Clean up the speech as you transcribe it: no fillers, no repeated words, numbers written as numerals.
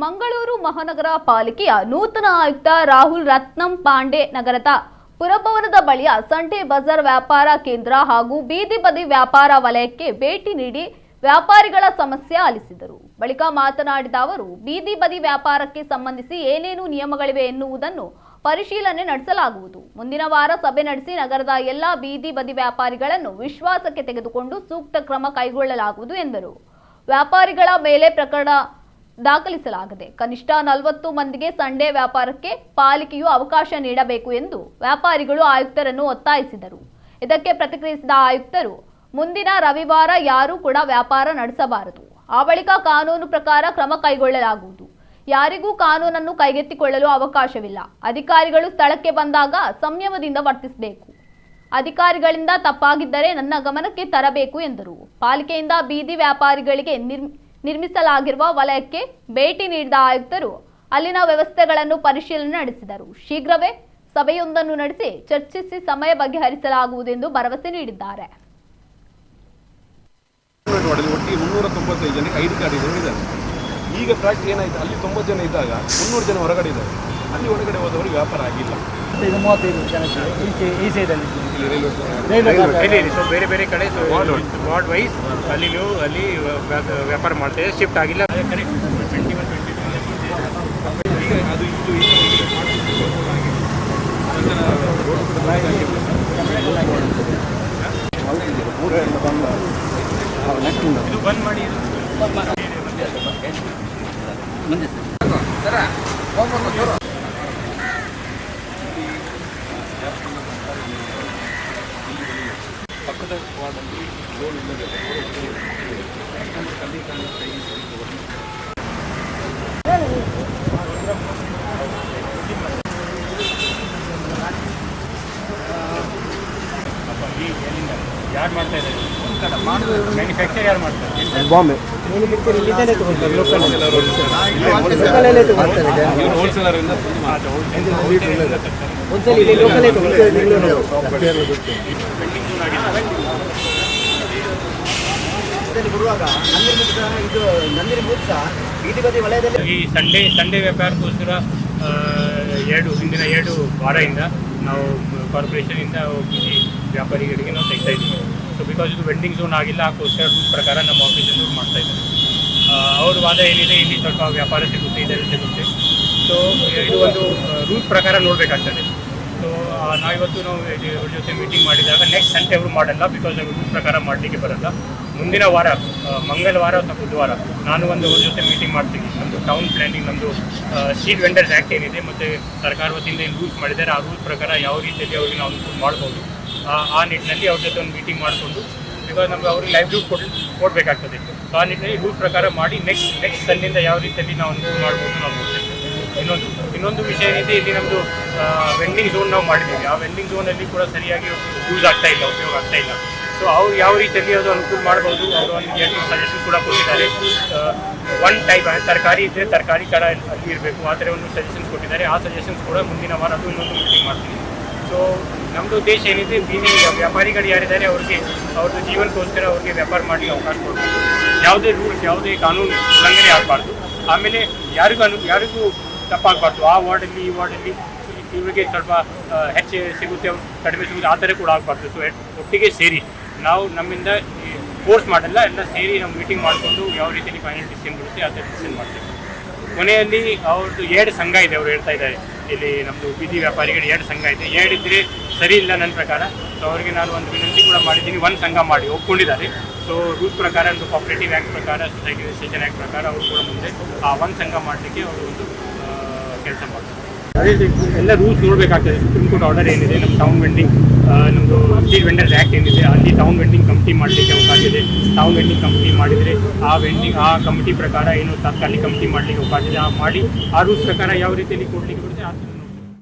ಮಂಗಳೂರು ಮಹಾನಗರ ಪಾಲಿಕೆಯ ನೂತನ ಆಯುಕ್ತ ರಾಹುಲ್ ರತ್ನಂ ಪಾಂಡೆ ನಗರದ ಪುರಭವನದ ಬಳಿಯ ಸಂಡೆ ಬಜಾರ್ ವ್ಯಾಪಾರ ಕೇಂದ್ರ ಹಾಗೂ ಬೀದಿ ಬದಿ ವ್ಯಾಪಾರ ವಲಯಕ್ಕೆ ಭೇಟಿ ನೀಡಿ ವ್ಯಾಪಾರಿಗಳ ಸಮಸ್ಯೆ ಆಲಿಸಿದರು. ಬಳಿಕ ಮಾತನಾಡಿದ ಅವರು, ಬೀದಿ ಬದಿ ವ್ಯಾಪಾರಕ್ಕೆ ಸಂಬಂಧಿಸಿ ಏನೇನು ನಿಯಮಗಳಿವೆ ಎನ್ನುವುದನ್ನು ಪರಿಶೀಲನೆ ನಡೆಸಲಾಗುವುದು. ಮುಂದಿನ ವಾರ ಸಭೆ ನಡೆಸಿ ನಗರದ ಎಲ್ಲಾ ಬೀದಿ ಬದಿ ವ್ಯಾಪಾರಿಗಳನ್ನು ವಿಶ್ವಾಸಕ್ಕೆ ತೆಗೆದುಕೊಂಡು ಸೂಕ್ತ ಕ್ರಮ ಕೈಗೊಳ್ಳಲಾಗುವುದು ಎಂದರು. ವ್ಯಾಪಾರಿಗಳ ಮೇಲೆ ಪ್ರಕರಣ ದಾಖಲಿಸಲಾಗಿದೆ. ಕನಿಷ್ಠ 40 ಮಂದಿಗೆ ಸಂಡೆ ವ್ಯಾಪಾರಕ್ಕೆ ಪಾಲಿಕೆಯು ಅವಕಾಶ ನೀಡಬೇಕು ಎಂದು ವ್ಯಾಪಾರಿಗಳು ಆಯುಕ್ತರನ್ನು ಒತ್ತಾಯಿಸಿದರು. ಇದಕ್ಕೆ ಪ್ರತಿಕ್ರಿಯಿಸಿದ ಆಯುಕ್ತರು, ಮುಂದಿನ ರವಿವಾರ ಯಾರೂ ಕೂಡ ವ್ಯಾಪಾರ ನಡೆಸಬಾರದು. ಆ ಬಳಿಕ ಕಾನೂನು ಪ್ರಕಾರ ಕ್ರಮ ಕೈಗೊಳ್ಳಲಾಗುವುದು. ಯಾರಿಗೂ ಕಾನೂನನ್ನು ಕೈಗೆತ್ತಿಕೊಳ್ಳಲು ಅವಕಾಶವಿಲ್ಲ. ಅಧಿಕಾರಿಗಳು ಸ್ಥಳಕ್ಕೆ ಬಂದಾಗ ಸಂಯಮದಿಂದ ವರ್ತಿಸಬೇಕು. ಅಧಿಕಾರಿಗಳಿಂದ ತಪ್ಪಾಗಿದ್ದರೆ ನನ್ನ ಗಮನಕ್ಕೆ ತರಬೇಕು ಎಂದರು. ಪಾಲಿಕೆಯಿಂದ ಬೀದಿ ವ್ಯಾಪಾರಿಗಳಿಗೆ ನಿರ್ಮಿಸಲಾಗಿರುವ ವಲಯಕ್ಕೆ ಭೇಟಿ ನೀಡಿದ ಆಯುಕ್ತರು ಅಲ್ಲಿನ ವ್ಯವಸ್ಥೆಗಳನ್ನು ಪರಿಶೀಲನೆ ನಡೆಸಿದರು. ಶೀಘ್ರವೇ ಸಭೆಯೊಂದನ್ನು ನಡೆಸಿ ಚರ್ಚಿಸಿ ಸಮಯ ಬಗೆಹರಿಸಲಾಗುವುದು ಎಂದು ಭರವಸೆ ನೀಡಿದ್ದಾರೆ. ಒಟ್ಟಿಗೆ 395 ಜನಕ್ಕೆ ಐಡಿ ಕಾರ್ಡ್ ಇದ್ದಾರೆ. ಈಗ ಪ್ರಾಕ್ಟಿಸ್ ಏನಾಯ್ತು, ಅಲ್ಲಿ 90 ಜನ ಇದ್ದಾಗ 300 ಜನ ಹೊರಗಡೆ ಇದ್ದಾರೆ. ಅಲ್ಲಿ ಒಳಗಡೆ ಹೋದವರಿಗೆ ವ್ಯಾಪಾರ ಆಗಿಲ್ಲ. 35 ಜನಕ್ಕೆ ಈ ಸೈಡಲ್ಲಿ ಬೇರೆ ಬೇರೆ ಕಡೆ ವಾರ್ಡ್ ವೈಸ್ ಅಲ್ಲಿ ನೀವು ಅಲ್ಲಿ ವ್ಯಾಪಾರ ಮಾಡ್ತೇವೆ, ಶಿಫ್ಟ್ ಆಗಿಲ್ಲ. ಈಗ ಅದು ಇದು ಬಂದ್ ಮಾಡಿ ಪಕ್ಕದ ವಾರ್ಡಲ್ಲಿ ರೋಡ್ ಇಲ್ಲದೆ ಯಾರು ಮಾಡ್ತಾ ಇದ್ದಾರೆ? ಮ್ಯಾನುಫ್ಯಾಕ್ಚರ್ ಯಾರು ಮಾಡ್ತಾರೆ? ಬಾಂಬೆ ಮ್ಯಾನುಫ್ಯಾಕ್ಚರ್ ತಗೊಳ್ತಾರೆ. ಲೋಕಲ್ ಹೋಲ್ಸೇಲರ್ ಈ ಸಂಡೇ ವ್ಯಾಪಾರಕ್ಕೋಸ್ಕರ ಹಿಂದಿನ 2 ವಾರದಿಂದ ನಾವು ಕಾರ್ಪೊರೇಷನಿಂದ ಬೀದಿ ವ್ಯಾಪಾರಿಗಳಿಗೆ ನಾವು ತೆಗ್ತಾ ಇದ್ದೀವಿ. ಸೊ ಬಿಕಾಸ್ ಇದು ವೆಂಡಿಂಗ್ ಝೋನ್ ಆಗಿಲ್ಲ, ಅದಕ್ಕೋಸ್ಕರ ರೂಲ್ ಪ್ರಕಾರ ನಮ್ಮ ಆಫೀಸಲ್ಲಿ ಮಾಡ್ತಾ ಇದ್ದಾರೆ. ಅವ್ರ ವಾದ ಏನಿದೆ, ಇಲ್ಲಿ ಸ್ವಲ್ಪ ವ್ಯಾಪಾರ ಸಿಗುತ್ತೆ, ಇದೆಲ್ಲ ಸಿಗುತ್ತೆ. ಸೊ ಇದು ಒಂದು ರೂಲ್ಸ್ ಪ್ರಕಾರ ನೋಡಬೇಕಾಗ್ತದೆ. ಸೊ ನಾವಿವತ್ತು ಅವ್ರ ಜೊತೆ ಮೀಟಿಂಗ್ ಮಾಡಿದಾಗ ನೆಕ್ಸ್ಟ್ ಸಂಡೇ ಅವರು ಮಾಡಲ್ಲ, ಬಿಕಾಸ್ ಅವರು ರೂಲ್ ಪ್ರಕಾರ ಮಾಡಲಿಕ್ಕೆ ಬರಲ್ಲ. ಮುಂದಿನ ವಾರ ಮಂಗಳವಾರ ಅಥವಾ ಬುಧವಾರ ನಾನು ಅವ್ರ ಜೊತೆ ಮೀಟಿಂಗ್ ಮಾಡ್ತೀನಿ. ನಮ್ಮದು ಟೌನ್ ಪ್ಲ್ಯಾನಿಂಗ್, ನಮ್ಮದು ಸ್ಟ್ರೀಟ್ ವೆಂಡರ್ಸ್ ಆ್ಯಕ್ಟ್ ಏನಿದೆ ಮತ್ತು ಸರ್ಕಾರ ವತಿಯಿಂದ ಏನು ರೂಲ್ಸ್ ಮಾಡಿದ್ದಾರೆ, ಆ ರೂಲ್ಸ್ ಪ್ರಕಾರ ಯಾವ ರೀತಿಯಲ್ಲಿ ಅವ್ರಿಗೆ ನಾವು ಅನುಕೂಲ ಮಾಡ್ಬೋದು, ಆ ನಿಟ್ಟಿನಲ್ಲಿ ಅವ್ರ ಜೊತೆ ಒಂದು ಮೀಟಿಂಗ್ ಮಾಡಿಕೊಂಡು, ಬಿಕಾಸ್ ನಮ್ಗೆ ಅವ್ರಿಗೆ ಲೈವ್ಲಿಹುಡ್ ಕೊಡಬೇಕಾಗ್ತದೆ. ಸೊ ಆ ನಿಟ್ಟಿನಲ್ಲಿ ರೂಲ್ಸ್ ಪ್ರಕಾರ ಮಾಡಿ ನೆಕ್ಸ್ಟ್ ಸಂಡೆಯಿಂದ ಯಾವ ರೀತಿಯಲ್ಲಿ ನಾವು ಅನುಕೂಲ ಮಾಡ್ಬೋದು ನಾವು ನೋಡ್ತೇವೆ. ಇನ್ನೊಂದು ವಿಷಯ ಏನಿದೆ, ಇಲ್ಲಿ ನಮ್ಮದು ವೆಂಡಿಂಗ್ ಝೋನ್ ನಾವು ಮಾಡಿದ್ದೀವಿ. ಆ ವೆಂಡಿಂಗ್ ಝೋನಲ್ಲಿ ಕೂಡ ಸರಿಯಾಗಿ ಯೂಸ್ ಆಗ್ತಾ ಇಲ್ಲ, ಉಪಯೋಗ ಆಗ್ತಾ ಇಲ್ಲ. ಸೊ ಅವ್ರು ಯಾವ ರೀತಿಯಲ್ಲಿ ಅದು ಅನುಕೂಲ ಮಾಡ್ಬೋದು, ಅವರು ಒಂದು 2 ಸಜೆಷನ್ ಕೂಡ ಕೊಟ್ಟಿದ್ದಾರೆ. ಒನ್ ಟೈಪ್ ತರಕಾರಿ ಇದ್ದರೆ ತರಕಾರಿ ಕಡೆ ಅಲ್ಲಿ ಇರಬೇಕು, ಆ ಥರ ಒಂದು ಸಜೆಷನ್ಸ್ ಕೊಟ್ಟಿದ್ದಾರೆ. ಆ ಸಜೆಷನ್ಸ್ ಕೂಡ ಮುಂದಿನ ವಾರ ಅದು ಇನ್ನೊಂದು ಮೀಟಿಂಗ್ ಮಾಡ್ತೀವಿ. ಸೊ ನಮ್ಮದು ಉದ್ದೇಶ ಏನಿದೆ, ಬೀದಿ ವ್ಯಾಪಾರಿಗಳು ಯಾರಿದ್ದಾರೆ ಅವ್ರಿಗೆ ಅವ್ರದ್ದು ಜೀವನಕ್ಕೋಸ್ಕರ ಅವ್ರಿಗೆ ವ್ಯಾಪಾರ ಮಾಡಲಿಕ್ಕೆ ಅವಕಾಶ ಕೊಡಬೇಕು. ಯಾವುದೇ ರೂಲ್ಸ್, ಯಾವುದೇ ಕಾನೂನು ಉಲ್ಲಂಘನೆ ಆಗಬಾರ್ದು. ಆಮೇಲೆ ಯಾರಿಗೂ ತಪ್ಪಾಗಬಾರ್ದು. ಆ ವಾರ್ಡಲ್ಲಿ ಈ ವಾರ್ಡಲ್ಲಿ ಇವರಿಗೆ ಸ್ವಲ್ಪ ಹೆಚ್ಚು ಸಿಗುತ್ತೆ, ಕಡಿಮೆ ಸಿಗುತ್ತೆ, ಆ ಥರ ಕೂಡ ಆಗಬಾರ್ದು. ಸೊ ಒಟ್ಟಿಗೆ ಸೇರಿ ನಾವು ನಮ್ಮಿಂದ ಫೋರ್ಸ್ ಮಾಡಲ್ಲ, ಎಲ್ಲ ಸೇರಿ ನಾವು ಮೀಟಿಂಗ್ ಮಾಡಿಕೊಂಡು ಯಾವ ರೀತಿಯಲ್ಲಿ ಫೈನಲ್ ಡಿಸಿಷನ್ ಬರುತ್ತೆ ಆ ಥರ ಡಿಸಿಷನ್ ಮಾಡ್ತೇವೆ. ಕೊನೆಯಲ್ಲಿ ಅವ್ರದ್ದು 2 ಸಂಘ ಇದೆ, ಅವರು ಹೇಳ್ತಾ ಇದ್ದಾರೆ. ಇಲ್ಲಿ ನಮ್ಮದು ಬೀದಿ ವ್ಯಾಪಾರಿಗಳು 2 ಸಂಘ ಇದೆ. 2 ಇದ್ದರೆ ಸರಿ ಇಲ್ಲ ನನ್ನ ಪ್ರಕಾರ. ಸೊ ಅವರಿಗೆ ನಾನು ಒಂದು ವಿನಂತಿ ಕೂಡ ಮಾಡಿದ್ದೀನಿ, 1 ಸಂಘ ಮಾಡಿ ಒಪ್ಕೊಂಡಿದ್ದಾರೆ. ಸೊ ರೂಲ್ಸ್ ಪ್ರಕಾರ, ಒಂದು ಕೋಆಪರೇಟಿವ್ ಆ್ಯಕ್ಟ್ ಪ್ರಕಾರ, ಸೊಸೈಟಿ ರಿಜಿಸ್ಟ್ರೇಷನ್ ಆ್ಯಕ್ಟ್ ಪ್ರಕಾರ ಅವರು ಕೂಡ ಮುಂದೆ ಆ 1 ಸಂಘ ಮಾಡಲಿಕ್ಕೆ ಅವರು ಒಂದು ಕೆಲಸ ಮಾಡ್ತಾರೆ. ಅದೇ ಎಲ್ಲ ರೂಲ್ಸ್ ನೋಡಬೇಕಾಗ್ತದೆ. ಸುಪ್ರೀಂ ಕೋರ್ಟ್ ಆರ್ಡರ್ ಏನಿದೆ, ನಮ್ಮ ಟೌನ್ ವೆಂಡಿಂಗ್, ನಮ್ಮದು ಸ್ಟ್ರೀಟ್ ವೆಂಡರ್ಸ್ ಆ್ಯಕ್ಟ್ ಏನಿದೆ, ಅಲ್ಲಿ ಟೌನ್ ವೆಂಡಿಂಗ್ ಕಮಿಟಿ ಮಾಡಲಿಕ್ಕೆ ಅವಕಾಶ ಇದೆ. ಟೌನ್ ವೆಂಡಿಂಗ್ ಕಮಿಟಿ ಮಾಡಿದರೆ ಆ ಕಮಿಟಿ ಪ್ರಕಾರ ಏನು ತಾತ್ಕಾಲಿಕ ಕಮಿಟಿ ಮಾಡಲಿಕ್ಕೆ ಅವಕಾಶ ಇದೆ, ಮಾಡಿ ಆ ರೂಲ್ಸ್ ಪ್ರಕಾರ ಯಾವ ರೀತಿಯಲ್ಲಿ ಕೊಡಲಿಕ್ಕೆ ಬರುತ್ತೆ ಆ